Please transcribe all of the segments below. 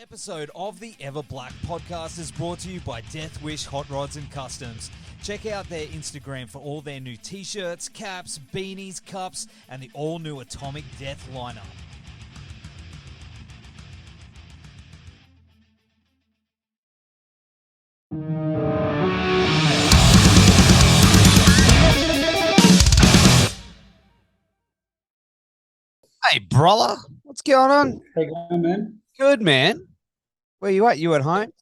Episode of the Everblack Podcast is brought to you by Deathwish, Hotrods and Kustoms. Check out their Instagram for all their new t-shirts, caps, beanies, cups, and the all-new Atomic Death lineup. Hey, brother. What's going on? How you going, man? Good, man. Where you at? You at home?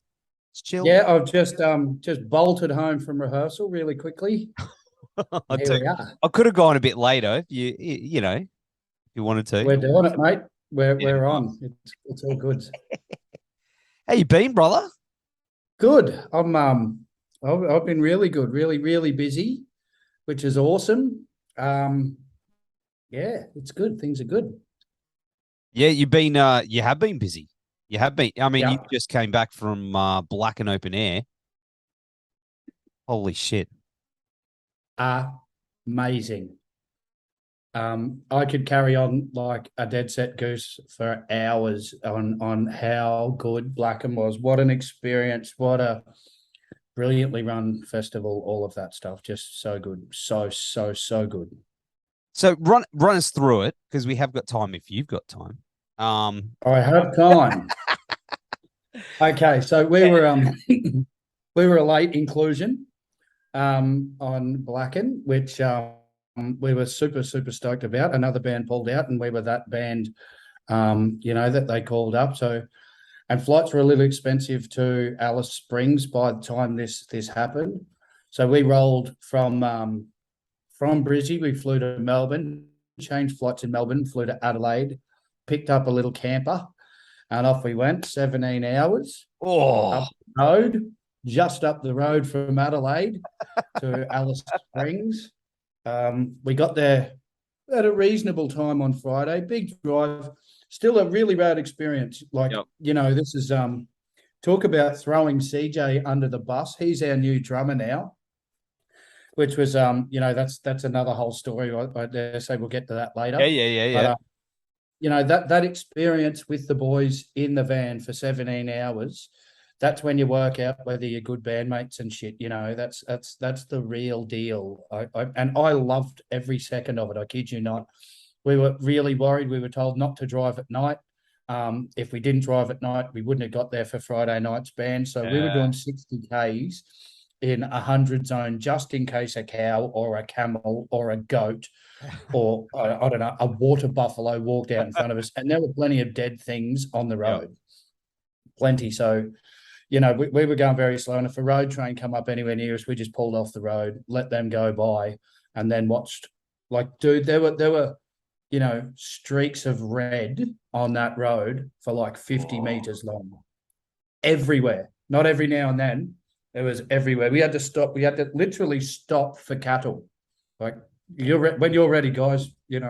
It's chill. Yeah, I've just bolted home from rehearsal really quickly. Here we are. I could have gone a bit later if you know, if you wanted to. We're doing it, mate. We're on. It's all good. How you been, brother? Good. I've been really good, really busy, which is awesome. Yeah, it's good. Things are good. Yeah, you have been busy. You have been. I mean, Yeah. you just came back from Blacken Open Air. Holy shit. Amazing. I could carry on like a dead set goose for hours on how good Blacken was. What an experience. What a brilliantly run festival. All of that stuff. Just so good. So good. So run us through it because we have got time if you've got time. I have time. Okay, so we were a late inclusion on Blacken, which we were super stoked about. Another band pulled out, and we were that band, that they called up. So, and flights were a little expensive to Alice Springs by the time this happened. So we rolled from Brizzy. We flew to Melbourne, changed flights in Melbourne, flew to Adelaide, picked up a little camper, and off we went. 17 hours up the road, just up the road from Adelaide to Alice Springs. We got there at a reasonable time on Friday. Big drive, still a really rad experience. Like, this is talk about throwing CJ under the bus. He's our new drummer now, which was that's another whole story. I dare say we'll get to that later. Yeah. But, that experience with the boys in the van for 17 hours, that's when you work out whether you're good bandmates and shit. That's the real deal. I loved every second of it. I kid you not. We were really worried. We were told not to drive at night. If we didn't drive at night, we wouldn't have got there for Friday night's band. So we were doing 60 Ks in 100 zone just in case a cow or a camel or a goat or I don't know, a water buffalo walked out in front of us. And there were plenty of dead things on the road. Plenty. So, we were going very slow. And if a road train come up anywhere near us, we just pulled off the road, let them go by, and then watched. Like, dude, there were streaks of red on that road for like 50 meters long. Everywhere. Not every now and then. It was everywhere. We had to stop. We had to literally stop for cattle. Like, when you're ready, guys, you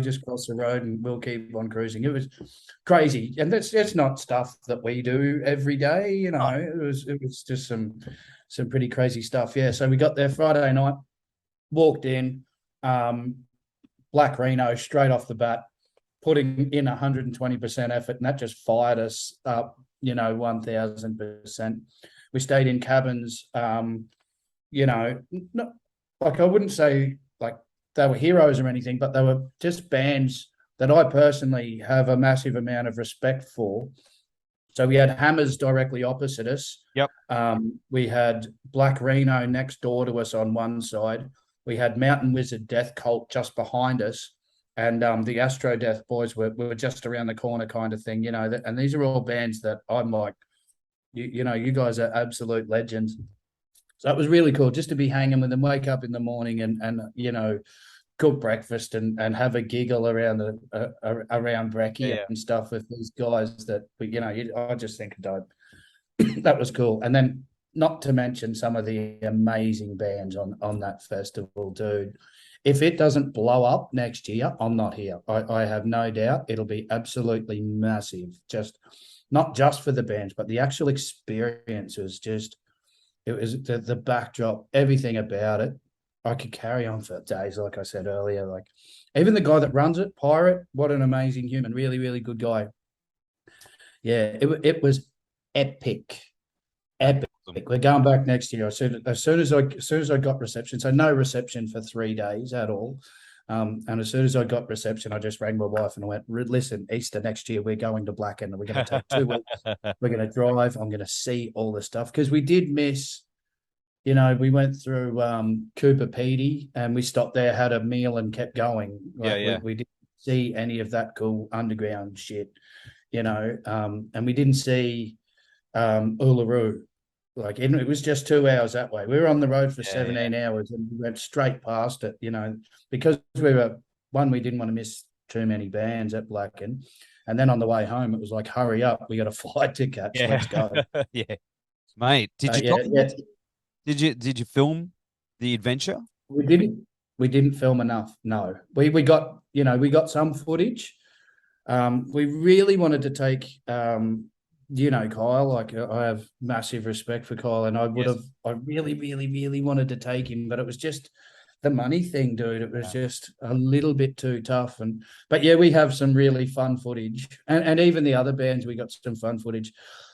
just cross the road and we'll keep on cruising. It was crazy, and that's not stuff that we do every day. It was just some pretty crazy stuff. Yeah. So we got there Friday night, walked in, Black Reno straight off the bat, putting in 120% effort, and that just fired us up. 1000%. We stayed in cabins. Not like, I wouldn't say like they were heroes or anything, but they were just bands that I personally have a massive amount of respect for. So we had Hammers directly opposite us. Yep. We had Black Reno next door to us on one side. We had Mountain Wizard Death Cult just behind us. And the Astro Death boys were just around the corner kind of thing, and these are all bands that I'm like, you guys are absolute legends. So it was really cool just to be hanging with them, wake up in the morning and cook breakfast and have a giggle around around brekkie and stuff with these guys that, I just think dope. That was cool. And then not to mention some of the amazing bands on that festival, dude. If it doesn't blow up next year, I'm not here. I have no doubt it'll be absolutely massive. Just not just for the bands, but the actual experience was just. It was the backdrop, everything about it. I could carry on for days, like I said earlier. Like, even the guy that runs it, Pirate, what an amazing human, really, really good guy. Yeah, it was epic. Epic. We're going back next year. As soon as I got reception, so no reception for 3 days at all. And as soon as I got reception, I just rang my wife and I went, listen, Easter next year, we're going to Blacken. We're going to take 2 weeks. We're going to drive. I'm going to see all the stuff. Because we did miss, we went through Cooper Pedy and we stopped there, had a meal and kept going. We didn't see any of that cool underground shit, and we didn't see Uluru. Like it was just 2 hours that way. We were on the road for 17 hours and we went straight past it, because we didn't want to miss too many bands at Blacken. And then on the way home, it was like, hurry up, we got a flight to catch. Yeah. Let's go. Yeah. Mate, did you did you film the adventure? We didn't film enough. No. We got some footage. We really wanted to take Kyle, like I have massive respect for Kyle, and I really, really, really wanted to take him, but it was just the money thing, dude. It was just a little bit too tough. But we have some really fun footage, and even the other bands, we got some fun footage.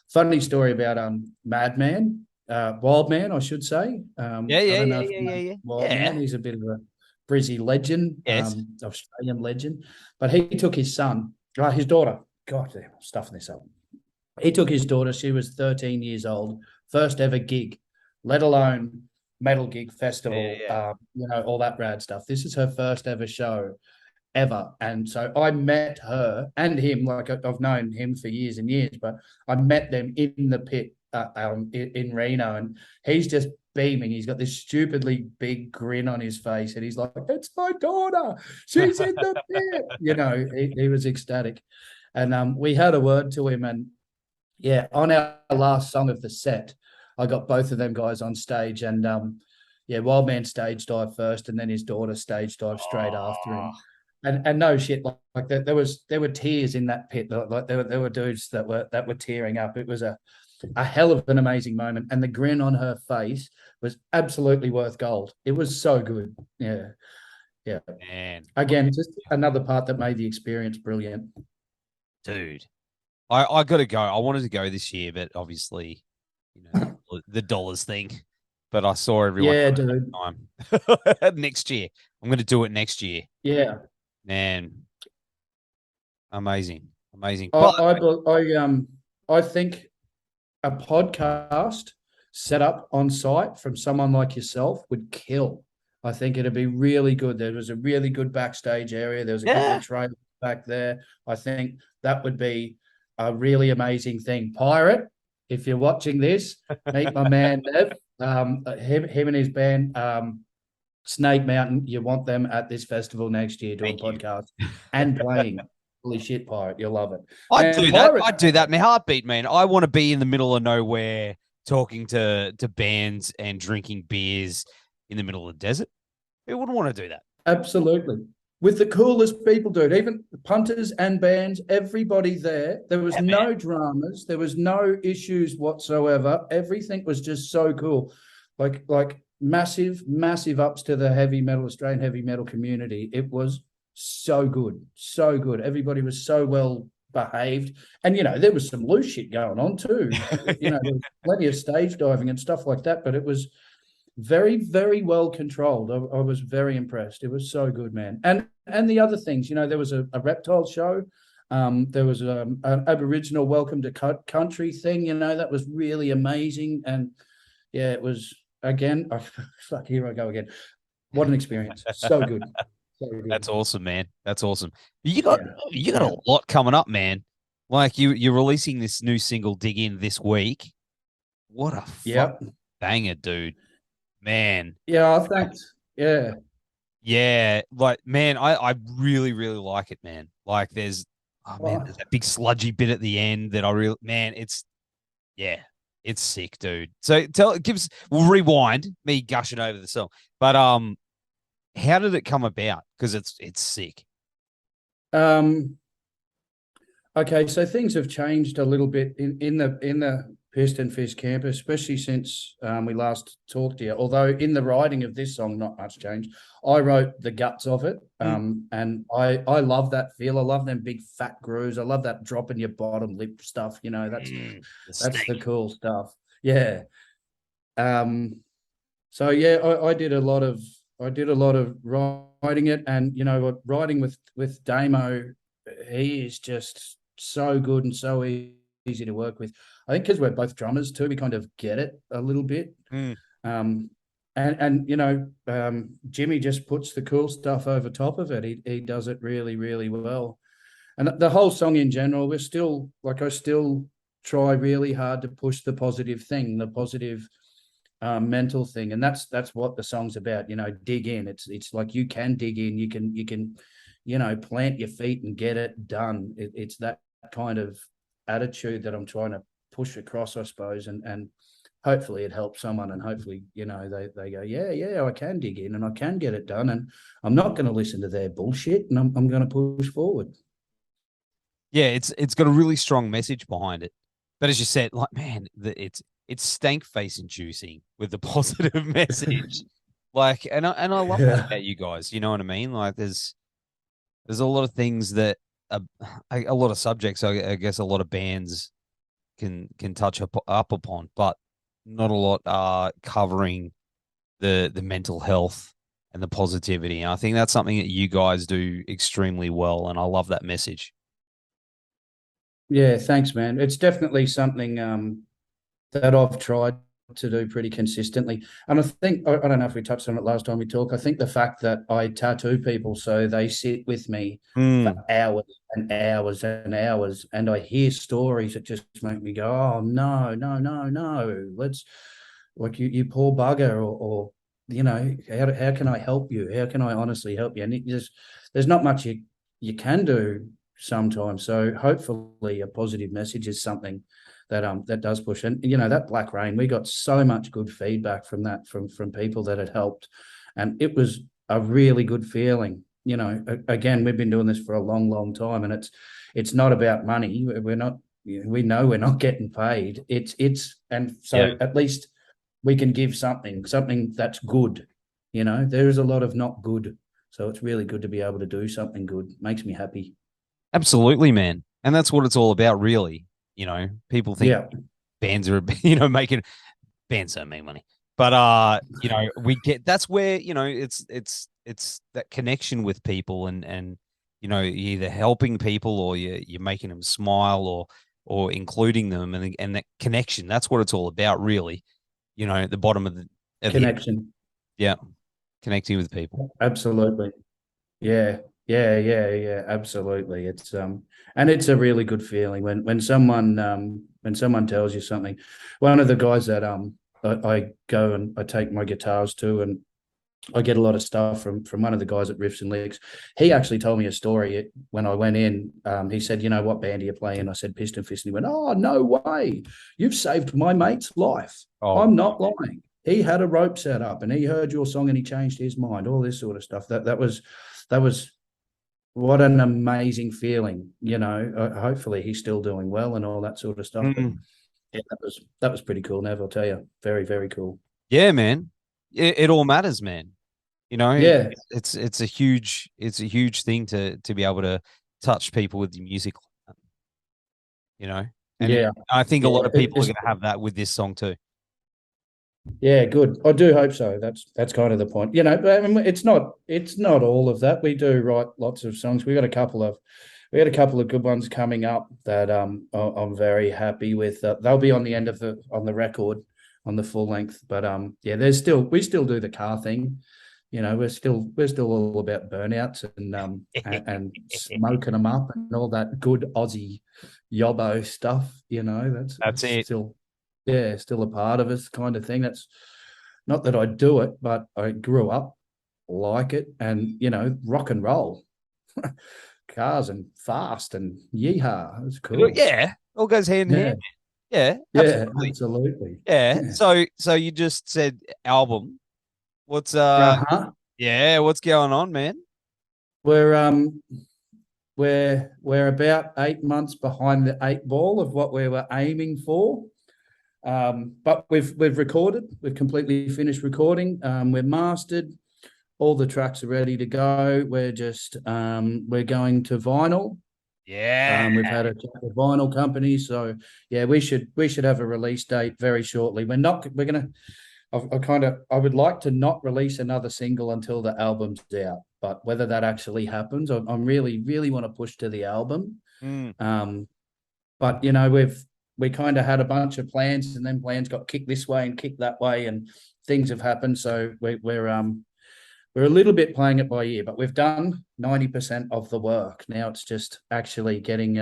Funny story about Madman, Wildman, I should say. Wildman, he's a bit of a Brizzy legend, Australian legend, but he took his son, his daughter. God damn, I'm stuffing this up. He took his daughter. She was 13 years old. First ever gig, let alone metal gig festival, all that rad stuff. This is her first ever show ever. And so I met her and him, like I've known him for years and years, but I met them in the pit in Reno, and he's just beaming. He's got this stupidly big grin on his face and he's like, it's my daughter. She's in the pit. He was ecstatic. And we had a word to him, and on our last song of the set, I got both of them guys on stage, and Wildman stage dive first, and then his daughter stage dive straight after him. And no shit, like there were tears in that pit. Like there were dudes that were tearing up. It was a hell of an amazing moment, and the grin on her face was absolutely worth gold. It was so good. Yeah. Man. Again, just another part that made the experience brilliant. Dude. I got to go. I wanted to go this year, but obviously, the dollars thing. But I saw everyone. Yeah, dude. Time. Next year, I'm going to do it next year. Yeah, man, amazing. I think a podcast set up on site from someone like yourself would kill. I think it'd be really good. There was a really good backstage area. There was a good trailer back there. I think that would be a really amazing thing. Pirate, if you're watching this, meet my man Dev. Him and his band, Snake Mountain. You want them at this festival next year doing podcast and playing. Holy shit, Pirate, you'll love it. I'd do that. My heartbeat, man. I want to be in the middle of nowhere, talking to bands and drinking beers in the middle of the desert. Who wouldn't want to do that? Absolutely. With the coolest people, dude. Even punters and bands, everybody there. There was no dramas. There was no issues whatsoever. Everything was just so cool. Like massive, massive ups to the Australian heavy metal community. It was so good. So good. Everybody was so well behaved. And, there was some loose shit going on too. There was plenty of stage diving and stuff like that, but it was very, very well controlled. I was very impressed. It was so good, man. And the other things, there was a reptile show. There was an Aboriginal welcome to country thing, that was really amazing. And it was, again, here I go again. What an experience. So good. So good. That's awesome, man. That's awesome. You got a lot coming up, man. Like you're releasing this new single, Dig In, this week. What a banger, dude. Man. Yeah, thanks. Yeah. Yeah. Like, man, I really, really like it, man. Like there's that big sludgy bit at the end that it's sick, dude. So we'll rewind me gushing over the song. But how did it come about? Because it's sick. Okay, so things have changed a little bit in the PistonFist camper, especially since we last talked to you. Although in the writing of this song, not much changed. I wrote the guts of it, and I love that feel. I love them big fat grooves. I love that drop in your bottom lip stuff. You know, that's the cool stuff. Yeah. So yeah, I did a lot of writing it, and you know what, writing with Damo, he is just so good and so easy to work with. I think because we're both drummers too, we kind of get it a little bit. And you know, Jimmy just puts the cool stuff over top of it. He does it really, really well. And the whole song in general, I still try really hard to push the positive thing, the positive mental thing. And that's what the song's about, you know, dig in. It's like you can dig in, you can, you know, plant your feet and get it done. It's that kind of attitude that I'm trying to push across, I suppose, and hopefully it helps someone, and hopefully, you know, they go, yeah, I can dig in and I can get it done, and I'm not going to listen to their bullshit, and I'm going to push forward. Yeah, it's got a really strong message behind it. But as you said, like, man, it's stank face inducing with the positive message. Like, and I love that about you guys. You know what I mean? Like, there's a lot of things that a lot of subjects, I guess, a lot of bands can touch up upon, but not a lot are covering the mental health and the positivity. And I think that's something that you guys do extremely well, and I love that message. Yeah, thanks, man. It's definitely something that I've tried to do pretty consistently. And I think, I don't know if we touched on it last time we talked, I think the fact that I tattoo people so they sit with me for hours and hours and hours, and I hear stories that just make me go, oh, no. Let's, like, you poor bugger, or you know, how can I help you? How can I honestly help you? And there's not much you can do sometimes. So hopefully a positive message is something that does push. And you know, that Black Rain, we got so much good feedback from that, from people that had helped, and it was a really good feeling. You know, again, we've been doing this for a long time, and it's not about money. We know we're not getting paid. And so at least we can give something that's good. You know, there is a lot of not good, so it's really good to be able to do something good. Makes me happy. Absolutely, man. And that's what it's all about, really. You know, people think bands are, you know, making bands don't make money, but you know, that's where, you know, it's that connection with people, and you know, either helping people or you're making them smile, or including them, and that connection. That's what it's all about, really. You know, at the bottom of the connection. Connecting with people. Absolutely. Yeah, absolutely. It's and it's a really good feeling when someone tells you something. One of the guys that I go and I take my guitars to, and I get a lot of stuff from one of the guys at Riffs and Licks. He actually told me a story when I went in. He said, you know, what band are you playing? I said, PistonFist. And he went, oh, no way. You've saved my mate's life. Oh, I'm not lying. He had a rope set up and he heard your song and he changed his mind, all this sort of stuff. That was what an amazing feeling, you know. Hopefully he's still doing well and all that sort of stuff. But yeah, that was pretty cool, Nev, I'll tell you. Very, very cool. Yeah, man. It all matters, man. You know, yeah, it's a huge thing to be able to touch people with your music. You know, and I think a lot of people are going to have that with this song too. Yeah, good. I do hope so. That's kind of the point. You know, but I mean, it's not all of that. We do write lots of songs. We had a couple of good ones coming up that I'm very happy with. They'll be on the end of on the record, on the full length. But yeah, we still do the car thing. You know, we're still all about burnouts and smoking them up and all that good Aussie yobbo stuff. You know, that's it. Still a part of us, kind of thing. That's not that I do it, but I grew up like it, and you know, rock and roll, cars and fast and yeehaw. It's cool. Yeah, all goes hand in hand. Yeah, absolutely. Yeah. So you just said album. What's what's going on, man? We're about 8 months behind the 8 ball of what we were aiming for. But we've recorded. We've completely finished recording. We're mastered. All the tracks are ready to go. We're just we're going to vinyl. Yeah. We've had a vinyl company, so yeah, we should have a release date very shortly. We're gonna. I would like to not release another single until the album's out, but whether that actually happens, I'm really want to push to the album. But you know, we kind of had a bunch of plans, and then plans got kicked this way and kicked that way, and things have happened. So we're a little bit playing it by ear, but we've done 90% of the work. Now it's just actually getting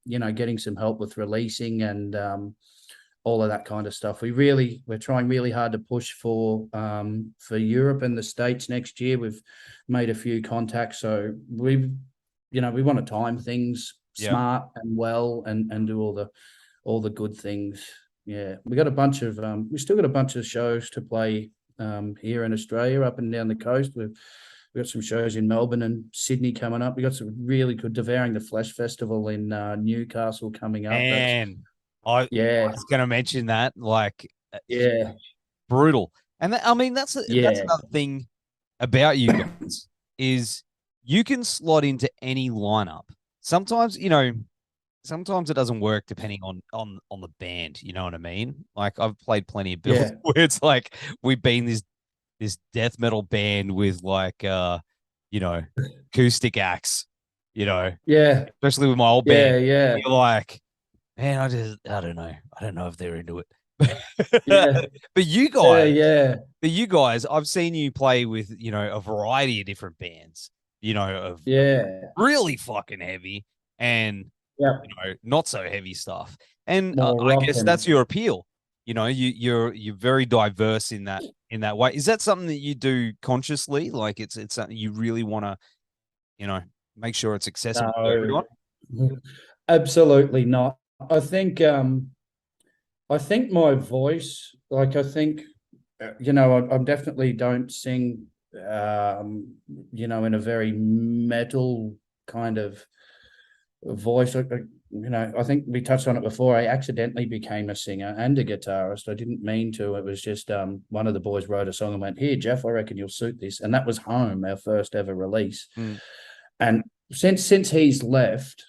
getting some help with releasing and all of that kind of stuff. We're trying really hard to push for Europe and the States next year. We've made a few contacts, so we want to time things smart and well and do all the good things. Yeah, we still got a bunch of shows to play here in Australia, up and down the coast. We've got some shows in Melbourne and Sydney coming up. We got some really good Devouring the Flesh Festival in Newcastle coming up. I was going to mention that, brutal. And that's another thing about you guys is you can slot into any lineup. Sometimes it doesn't work depending on the band. You know what I mean? Like I've played plenty of bills where it's like we've been this death metal band with acoustic acts. Especially with my old band. Yeah. You're like, man, I don't know if they're into it. But you guys, I've seen you play with, a variety of different bands, of really fucking heavy and, not so heavy stuff. And I guess that's your appeal. You're very diverse in that way. Is that something that you do consciously? Like it's something you really want to, make sure it's accessible to everyone? Absolutely not. I think my voice, I definitely don't sing, in a very metal kind of voice. I think we touched on it before. I accidentally became a singer and a guitarist. I didn't mean to. It was just one of the boys wrote a song and went, "Here, Jeff, I reckon you'll suit this." And that was Home, our first ever release. And since he's left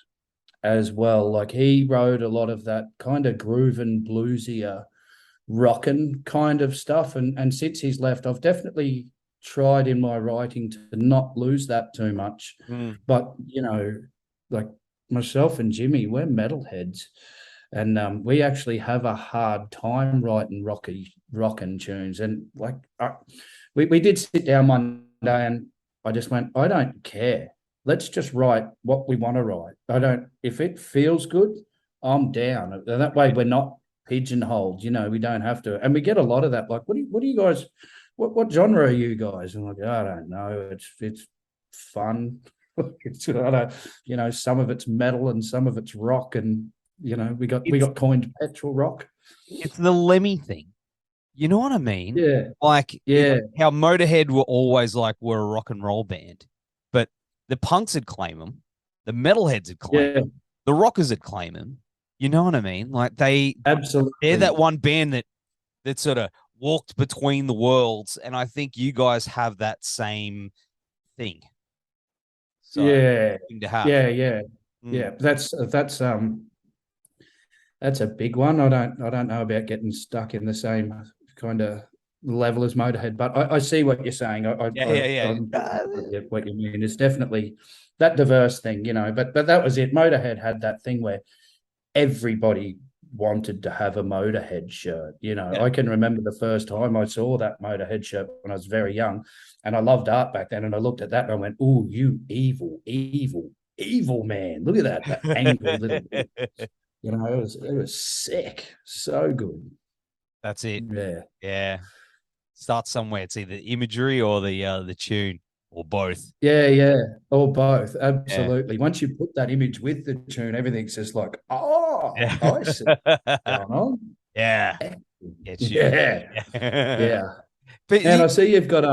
as well, like he wrote a lot of that kind of groove and bluesier rockin' kind of stuff. And since he's left, I've definitely tried in my writing to not lose that too much. But, like myself and Jimmy, we're metalheads. And we actually have a hard time writing rockin' tunes. And we did sit down one day and I just went, I don't care. Let's just write what we want to write. If it feels good, I'm down. And that way we're not pigeonholed, we don't have to. And we get a lot of that. Like, what do you guys, what genre are you guys? And I'm like, I don't know. It's fun. Some of it's metal and some of it's rock. And, we got coined petrol rock. It's the Lemmy thing. You know what I mean? Yeah. How Motorhead were always we're a rock and roll band. The punks would claim them, the metalheads would claim them, the rockers would claim them. You know what I mean? Like absolutely, they're that one band that sort of walked between the worlds, and I think you guys have that same thing. So, thing to have. Yeah. That's a big one. I don't know about getting stuck in the same kind of level as Motorhead, but I see what you're saying. What you mean. It's definitely that diverse thing, but that was it. Motorhead had that thing where everybody wanted to have a Motorhead shirt. I can remember the first time I saw that Motorhead shirt when I was very young, and I loved art back then, and I looked at that and I went, "Oh, you evil man. Look at that angry little it was sick. So good." That's it. Yeah. Start somewhere. It's either imagery or the tune or both. Yeah, or both. Absolutely. Once you put that image with the tune, everything's just like, I see what's going on. Yeah. Yeah. But I see you've got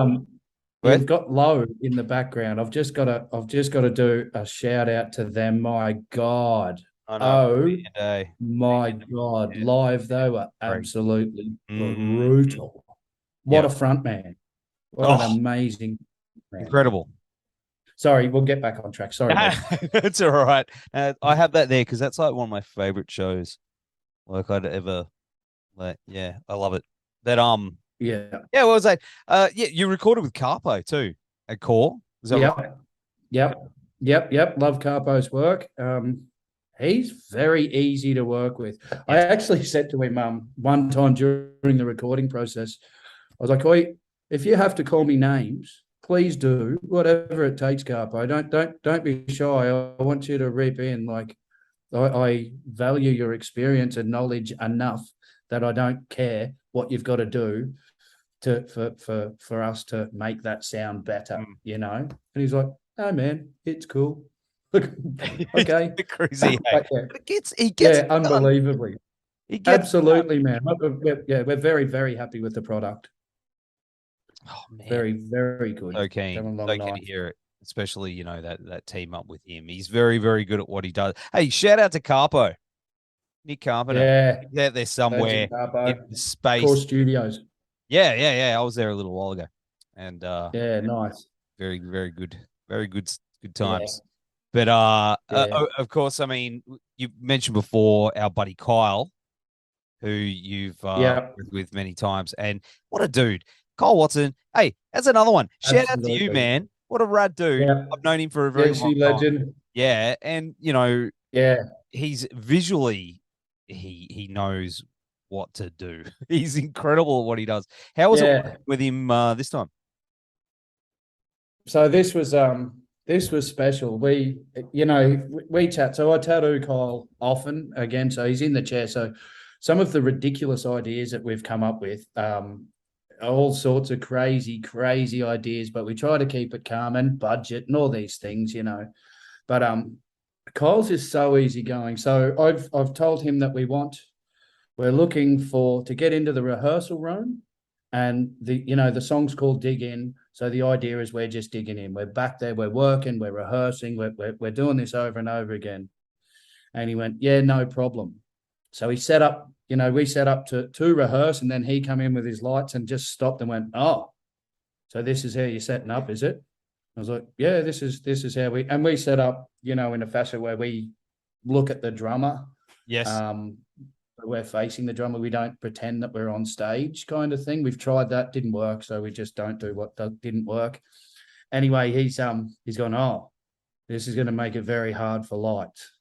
Low in the background. I've just got to do a shout out to them. My God, I know. My God. Live, they were absolutely brutal. What a front man. What an amazing man. Incredible. Sorry, we'll get back on track. Sorry. That's all right. I have that there because that's like one of my favorite shows. Like I'd ever, like, yeah, I love it. That yeah. What was that? Yeah, you recorded with Carpo too at Core. Is that right? Yep. Love Carpo's work. He's very easy to work with. Yes. I actually said to him one time during the recording process, I was like, "Oi, if you have to call me names, please do whatever it takes, Carpo. Don't be shy. I want you to rip in. Like, I value your experience and knowledge enough that I don't care what you've got to do for us to make that sound better, you know." And he's like, "Oh man, it's cool." Okay. Crazy. He gets unbelievably. Absolutely, man. We're very, very happy with the product. Oh man, very, very good. So keen to hear it, especially that team up with him. He's very, very good at what he does. Hey, shout out to Carpo, Nick Carpenter. Yeah, he's out there somewhere in the space. Core Studios. Yeah. I was there a little while ago, and nice. Very, very good, good times. Yeah. But of course, I mean, you mentioned before our buddy Kyle, who you've worked with many times, and what a dude. Kyle Watson, hey, that's another one. Shout out to you, man. What a rad dude. Yeah. I've known him for a very long time. Legend. Yeah, and he's visually, he knows what to do. He's incredible at what he does. How was it with him this time? So this was special. We chat. So I tattoo Kyle often again. So he's in the chair. So some of the ridiculous ideas that we've come up with, all sorts of crazy ideas, but we try to keep it calm and budget and all these things, But Kyle's is so easygoing. So I've told him that we're looking to get into the rehearsal room, and the song's called Dig In. So the idea is we're just digging in. We're back there, we're working, we're rehearsing, we're doing this over and over again. And he went, yeah, no problem. So he set up, we set up to rehearse, and then he come in with his lights and just stopped and went, oh, so this is how you're setting up, is it? I was like, yeah, this is how we set up, in a fashion where we look at the drummer. Yes. We're facing the drummer. We don't pretend that we're on stage, kind of thing. We've tried that, didn't work, so we just don't do what didn't work. Anyway, he's gone, oh, this is going to make it very hard for lights.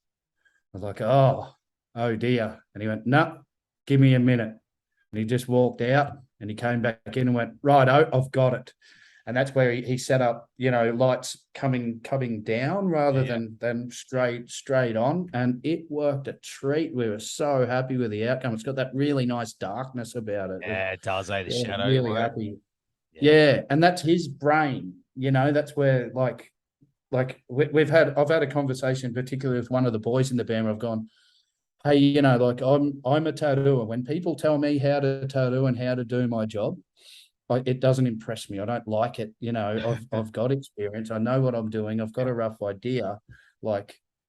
I was like, oh dear. And he went, no, give me a minute. And he just walked out, and he came back in and went, right, I've got it. And that's where he set up, lights coming down rather than straight on. And it worked a treat. We were so happy with the outcome. It's got that really nice darkness about it. Yeah, it does. The shadow. Really happy. Yeah. And that's his brain. That's where I've had a conversation, particularly with one of the boys in the band, where I've gone, hey, I'm a tattooer. When people tell me how to tattoo and how to do my job, it doesn't impress me. I don't like it. I've got experience. I know what I'm doing. I've got a rough idea.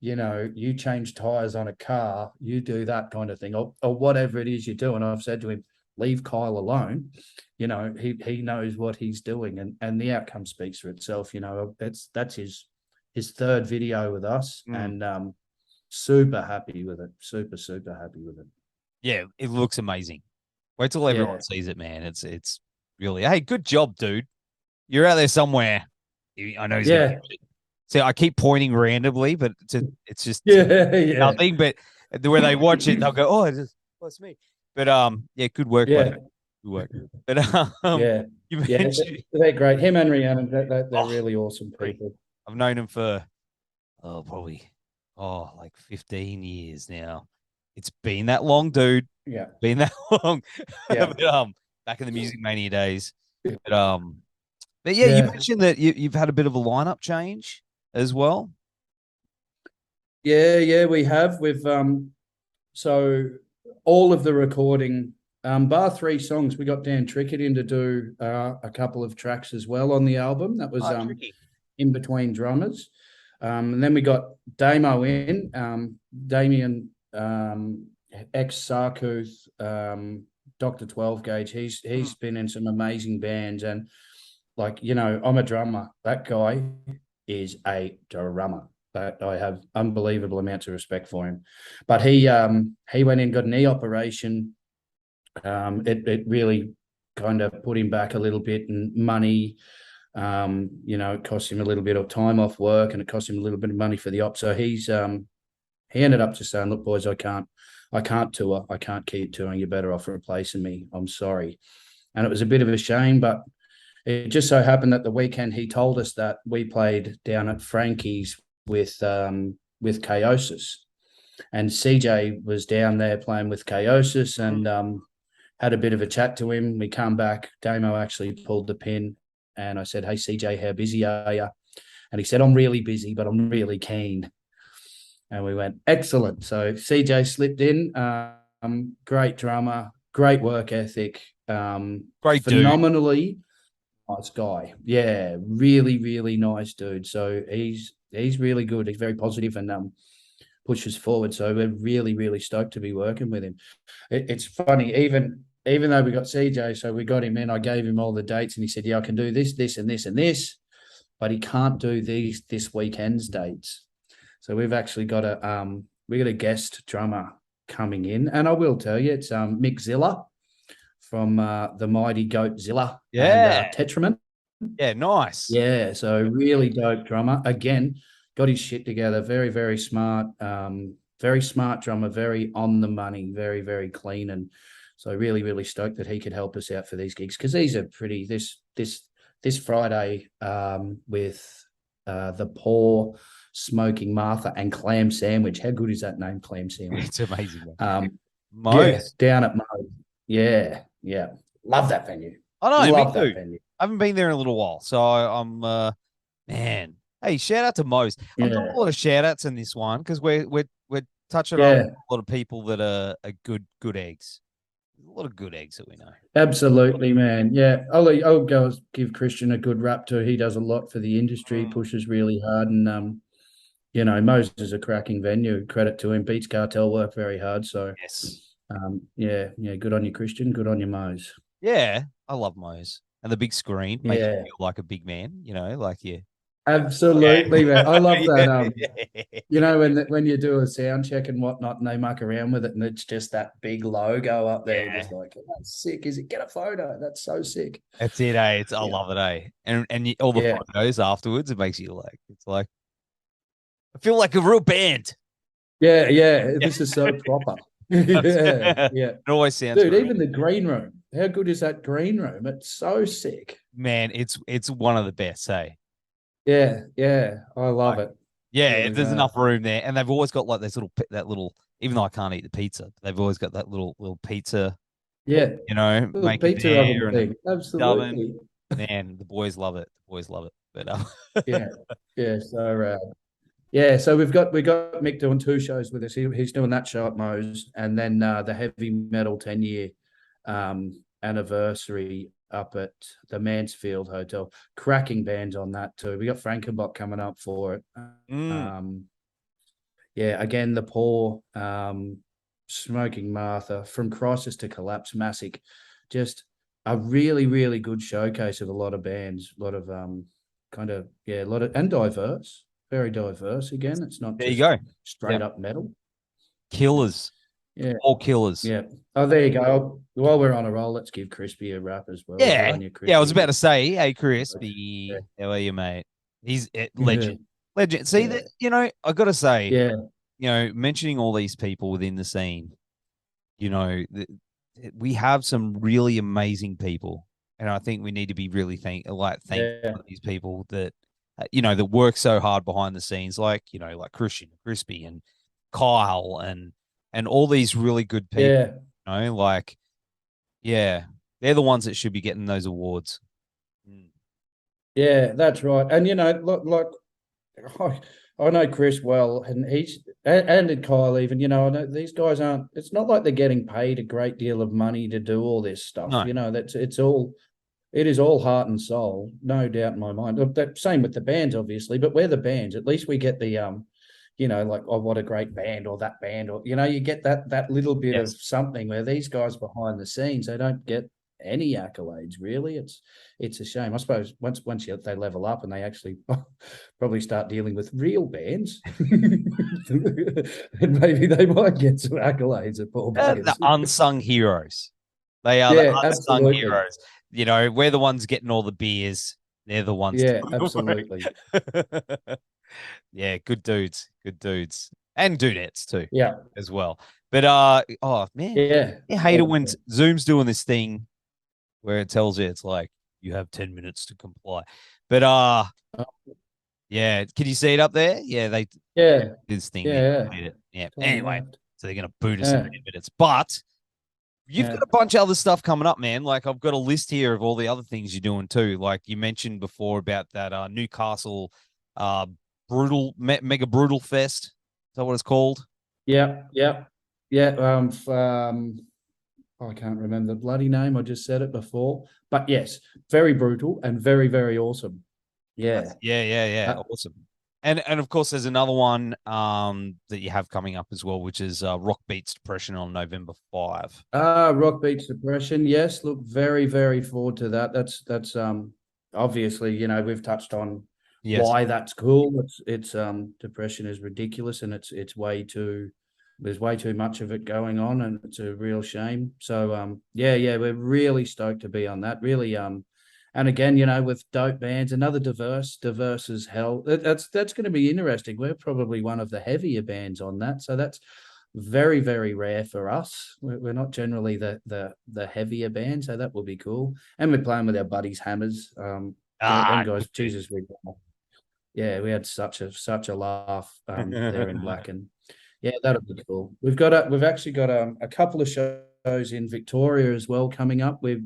You change tires on a car, you do that kind of thing, or whatever it is you do. And I've said to him, leave Kyle alone. He knows what he's doing, and the outcome speaks for itself. That's his third video with us, and super happy with it. Super happy with it. Yeah, it looks amazing. Wait till everyone sees it, man. It's really, hey, good job, dude. You're out there somewhere. I know he's gonna see, I keep pointing randomly, but it's just nothing. But when they watch it, they'll go, "Oh, it's me." But good work, buddy. Good work. But you mentioned they're great. Him and Rhiannon, they're really awesome people. I've known him for probably like 15 years now. It's been that long, dude. Yeah, been that long. Yeah. But, back in the Music Mania days. But you mentioned that you've had a bit of a lineup change as well. Yeah, we have. We've so all of the recording, bar 3 songs, we got Dan Trickett in to do a couple of tracks as well on the album. That was in between drummers. And then we got Damo in, Damien, ex-Sarkuth, Dr. 12 Gauge. He's been in some amazing bands, and like, I'm a drummer. That guy is a drummer. But I have unbelievable amounts of respect for him. But he went in, got a knee operation. It really kind of put him back a little bit in money. It cost him a little bit of time off work, and it cost him a little bit of money for the op. So he ended up just saying, "Look, boys, I can't tour. I can't keep touring. You're better off replacing me. I'm sorry." And it was a bit of a shame, but it just so happened that the weekend he told us that we played down at Frankie's with Chaosis, and CJ was down there playing with Chaosis, and had a bit of a chat to him. We come back. Damo actually pulled the pin, and I said, "Hey, CJ, how busy are you?" And he said, "I'm really busy, but I'm really keen." And we went, excellent. So CJ slipped in. Great drummer, great work ethic. Great phenomenally dude. Nice guy. Yeah, really, really nice dude. So he's really good. He's very positive and pushes forward. So we're really, really stoked to be working with him. It's funny, even though we got CJ, so we got him in, I gave him all the dates, and he said, "Yeah, I can do this, this, and this, and this," but he can't do this weekend's dates. So we've actually got a guest drummer coming in, and I will tell you, it's Mick Zilla from the mighty Goatzilla and Tetraman. Yeah, nice. Yeah, so really dope drummer. Again, got his shit together. Very, very smart. Very smart drummer. Very on the money. Very, very clean. And so really, really stoked that he could help us out for these gigs, because these are pretty. This Friday with the Poor, Smoking Martha, and Clam Sandwich. How good is that name, Clam Sandwich? It's amazing. Moe's. Yeah, down at Moe's. Yeah. Love that venue. I know. Love that venue. I haven't been there in a little while, so I'm man. Hey, shout out to Moe's. I'm doing a lot of shout outs in this one because we're touching on a lot of people that are good eggs. A lot of good eggs that we know. Absolutely, man. Yeah, I'll go give Christian a good rap too. He does a lot for the industry, pushes really hard, and Moe's is a cracking venue. Credit to him. Beats Cartel work very hard. So yes, good on you, Christian. Good on you, Moe's. Yeah, I love Moe's, and the big screen makes you feel like a big man. Like you. Absolutely, man. I love that. When you do a sound check and whatnot, and they muck around with it, and it's just that big logo up there, just like, that's sick. Is it? Get a photo. That's so sick. That's it, eh? I love it, eh? And all the photos afterwards, it makes you it's like I feel like a real band. Yeah. This is so proper. Yeah. It always sounds. Dude, even the green room. How good is that green room? It's so sick. Man, it's one of the best, hey. Yeah, I love it. Yeah, really there's enough room there, and they've always got like this little. Even though I can't eat the pizza, they've always got that little pizza. Yeah, make pizza oven thing. Absolutely. Man, the boys love it. But yeah, so rad. Yeah, so we've got Mick doing 2 shows with us. He's doing that show at Moe's, and then the heavy metal 10-year anniversary up at the Mansfield Hotel. Cracking bands on that too. We got Frankenbot coming up for it. Again, the Poor, Smoking Martha, From Crisis to Collapse, Massic. Just a really, really good showcase of a lot of bands, a lot of and diverse, very diverse. Again, it's not there. You go, straight up metal. Killers. Yeah. All killers. Yeah. Oh, there you go. While we're on a roll, let's give Crispy a rap as well. Yeah. I was about to say, hey, Crispy, how are you, mate? He's a legend. Legend. See that, I got to say, mentioning all these people within the scene, we have some really amazing people. And I think we need to be really thankful for these people that, that work so hard behind the scenes, like Christian, Crispy, and Kyle, and all these really good people, they're the ones that should be getting those awards. Yeah, that's right. And, look, I know Chris well, and and Kyle even, I know these guys it's not like they're getting paid a great deal of money to do all this stuff. No. It's all It is all heart and soul, no doubt in my mind. Same with the bands, obviously, but we're the bands. At least we get the like, oh, what a great band, or that band, or you get that little bit of something where these guys behind the scenes, they don't get any accolades, really. It's a shame. I suppose once they level up and they actually probably start dealing with real bands, and maybe they might get some accolades at poor buggers. The unsung heroes. They are the unsung heroes. We're the ones getting all the beers. They're the ones. Yeah, absolutely. Yeah, good dudes. And dudettes too. Yeah. As well. But oh man. Yeah. I hate it when Zoom's doing this thing where it tells you it's like you have 10 minutes to comply. But yeah, can you see it up there? Yeah, this thing. Yeah. Anyway, so they're gonna boot us in 10 minutes. But you've got a bunch of other stuff coming up, man. Like, I've got a list here of all the other things you're doing too. Like you mentioned before about that Newcastle Mega Brutal Fest. Is that what it's called? Yeah. I can't remember the bloody name. I just said it before. But yes, very brutal and very, very awesome. Yeah. Yeah. Awesome. And of course, there's another one that you have coming up as well, which is Rock Beats Depression on November 5. Rock Beats Depression. Yes, look, very, very forward to that. That's obviously, we've touched on why that's cool. It's depression is ridiculous, and it's way too. There's way too much of it going on, and it's a real shame. So we're really stoked to be on that. Really and again, with dope bands, another diverse as hell. That's going to be interesting. We're probably one of the heavier bands on that, so that's very, very rare for us. We're not generally the heavier band, so that will be cool. And we're playing with our buddies Hammers. Them guys, Jesus, we had such a laugh there in Blacken. Yeah, that'll be cool. We've actually got a couple of shows in Victoria as well coming up. We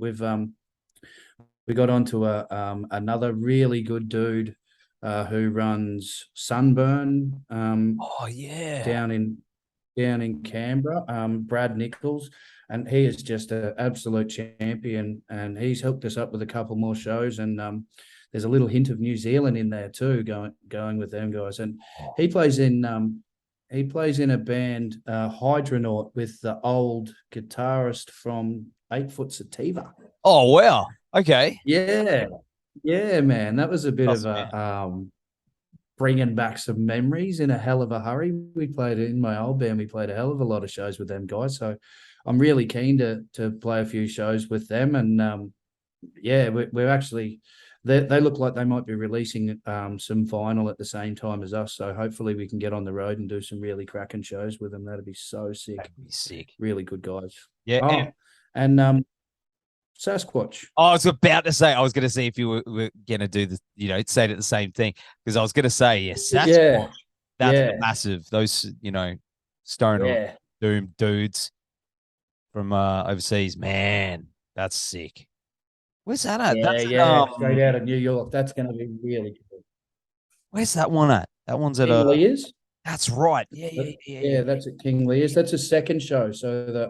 got onto another really good dude who runs Sunburn. Down in Canberra, Brad Nichols, and he is just an absolute champion. And he's hooked us up with a couple more shows, and there's a little hint of New Zealand in there too, going with them guys. And he plays in a band, Hydronaut, with the old guitarist from 8 Foot Sativa. Oh wow! Okay. Yeah, man, that was a bit of a bringing back some memories in a hell of a hurry. We played in my old band. We played a hell of a lot of shows with them guys. So I'm really keen to play a few shows with them. And we're actually. They look like they might be releasing some vinyl at the same time as us. So hopefully we can get on the road and do some really cracking shows with them. That'd be so sick. That'd be sick. Really good guys. Yeah. And Sasquatch. I was about to say, I was going to see if you were going to do the, say it the same thing. Because I was going to say, Sasquatch. That's massive. Those, Stone Doom dudes from overseas. Man, that's sick. Where's that at? Straight out of New York. That's going to be really cool. Where's that one at? That one's at King Lear's. That's right. Yeah. That's at King Lear's. That's a second show. So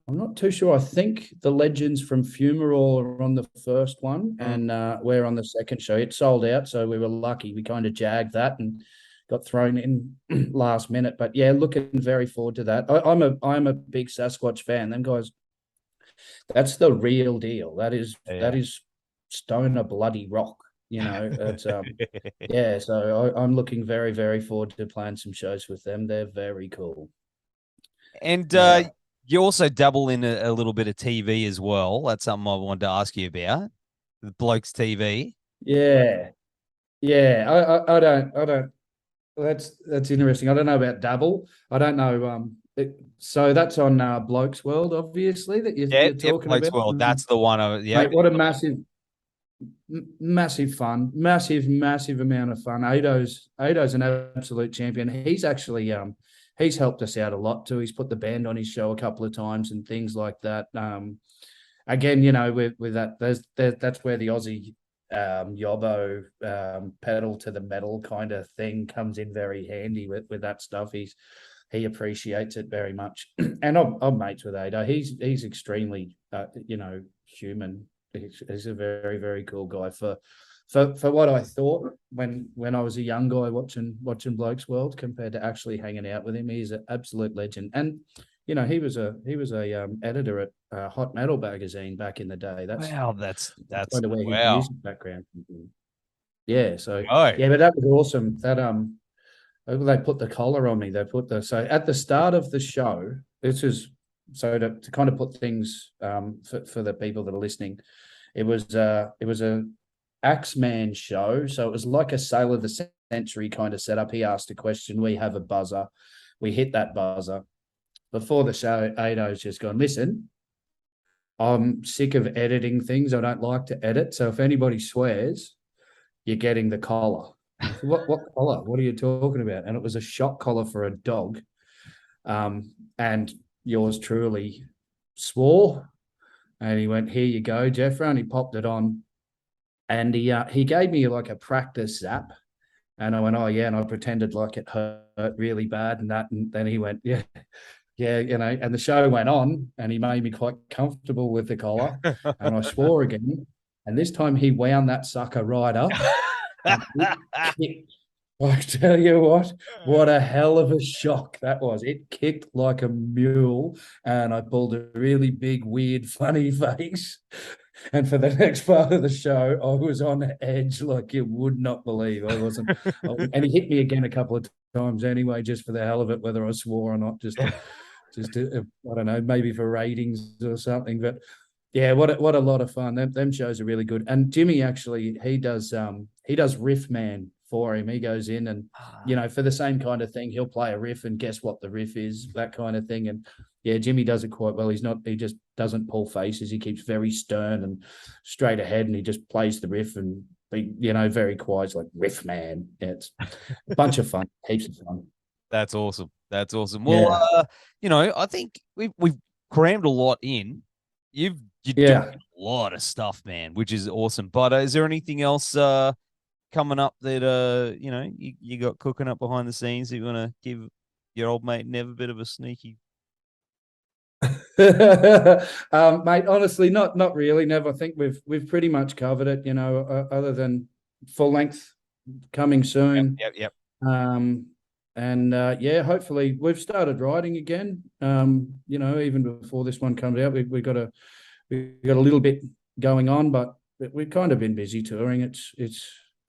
I'm not too sure. I think the Legends from Fumarole are on the first one, and we're on the second show. It sold out, so we were lucky. We kind of jagged that and got thrown in last minute. But yeah, looking very forward to that. I'm a big Sasquatch fan. Them guys. That's the real deal. That is stoner bloody rock. It's So I'm looking very, very forward to playing some shows with them. They're very cool. And you also dabble in a little bit of TV as well. That's something I wanted to ask you about. The Blokes TV. Yeah. I don't. That's interesting. I don't know about dabble. I don't know. So that's on Blokes World, obviously, that you're talking Blokes about. World. That's the one. Mate, what a massive fun, massive amount of fun. Ado's an absolute champion. He's actually he's helped us out a lot too. He's put the band on his show a couple of times and things like that. Again, with that, that's where the Aussie Yobbo pedal to the metal kind of thing comes in very handy with that stuff. He appreciates it very much, and I'm mates with Ado. He's extremely human, he's a very, very cool guy for what I thought when I was a young guy watching Bloke's World compared to actually hanging out with him. He's an absolute legend. And you know, he was a editor at Hot Metal magazine back in the day. That's that's kind of where his wow. music background came from. Yeah, so Oh. yeah, but that was awesome. That they put the collar on me. They put so at the start of the show, this is so to kind of put things for the people that are listening, it was a Axeman show. So it was like a Sale of the Century kind of setup. He asked a question, we have a buzzer, we hit that buzzer. Before the show, Ado's just gone, listen, I'm sick of editing things. I don't like to edit. So if anybody swears, you're getting the collar. What collar? What are you talking about? And it was a shock collar for a dog. And yours truly swore. And he went, here you go, Geoffro. And he popped it on. And he gave me like a practice zap. And I went, oh, yeah. And I pretended like it hurt really bad and that. And then he went, yeah, you know. And the show went on and he made me quite comfortable with the collar. And I swore again. And this time he wound that sucker right up. I tell you what a hell of a shock that was. It kicked like a mule, and I pulled a really big, weird, funny face. And for the next part of the show, I was on edge like you would not believe. I wasn't, and he hit me again a couple of times anyway, just for the hell of it, whether I swore or not, just to, I don't know, maybe for ratings or something. But yeah, what a lot of fun. Them shows are really good. And Jimmy actually, he does Riff Man for him. He goes in and, you know, for the same kind of thing, he'll play a riff and guess what the riff is, that kind of thing. And yeah, Jimmy does it quite well. He just doesn't pull faces. He keeps very stern and straight ahead, and he just plays the riff and be, you know, very quiet. It's like Riff Man. Yeah, it's a bunch of fun, heaps of fun. That's awesome. That's awesome. Well, you know, I think we've crammed a lot in. You're doing a lot of stuff, man, which is awesome. But is there anything else coming up that you know, you got cooking up behind the scenes that you want to give your old mate Nev a bit of a sneaky? Mate, honestly, not really, Nev. I think we've pretty much covered it, you know, other than full length coming soon. Yep. And yeah, hopefully we've started writing again. You know, even before this one comes out, we got a little bit going on, but we've kind of been busy touring. It's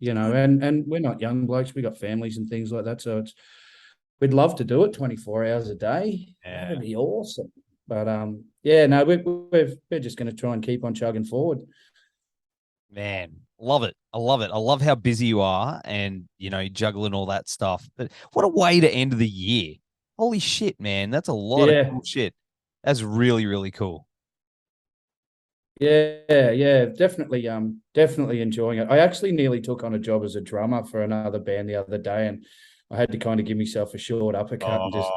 you know, and we're not young blokes. We got families and things like that. So we'd love to do it 24 hours a day. Yeah. That'd be awesome. But yeah, no, we're just going to try and keep on chugging forward. Man, love it. I love it. I love how busy you are and, you know, juggling all that stuff. But what a way to end the year. Holy shit, man. That's a lot of cool shit. That's really, really cool. Yeah, definitely enjoying it. I actually nearly took on a job as a drummer for another band the other day, and I had to kind of give myself a short uppercut and just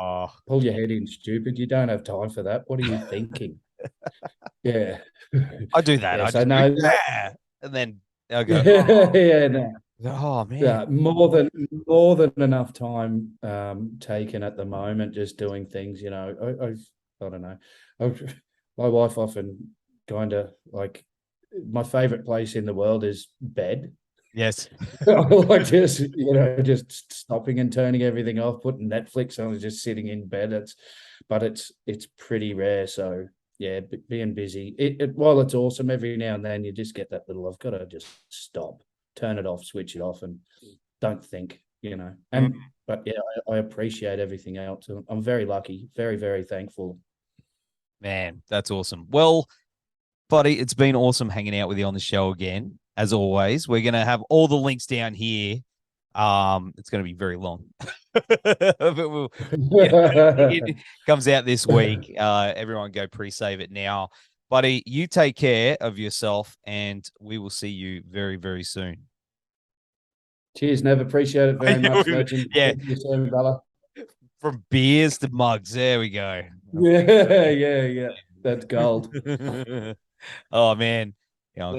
pull your head in, stupid. You don't have time for that. What are you thinking? Yeah. I do that. Yeah, I so just and then I'll go, oh man. Yeah, more than enough time taken at the moment just doing things, you know. I don't know. My wife often kind of like, my favorite place in the world is bed. Yes. Like just, you know, just stopping and turning everything off, putting Netflix on and just sitting in bed. It's pretty rare. So yeah, being busy. While it's awesome, every now and then you just get that little, I've got to just stop, turn it off, switch it off, and don't think, you know. And but yeah, I appreciate everything else. I'm very lucky, very, very thankful. Man, that's awesome. Well, buddy, it's been awesome hanging out with you on the show again. As always, we're going to have all the links down here. It's going to be very long, but it comes out this week. Everyone go pre-save it now. Buddy, you take care of yourself, and we will see you very, very soon. Cheers, Nev. Appreciate it very much, legend. Yeah. You soon, brother. From beers to mugs. There we go. Yeah. That's gold. Oh, man. Yeah,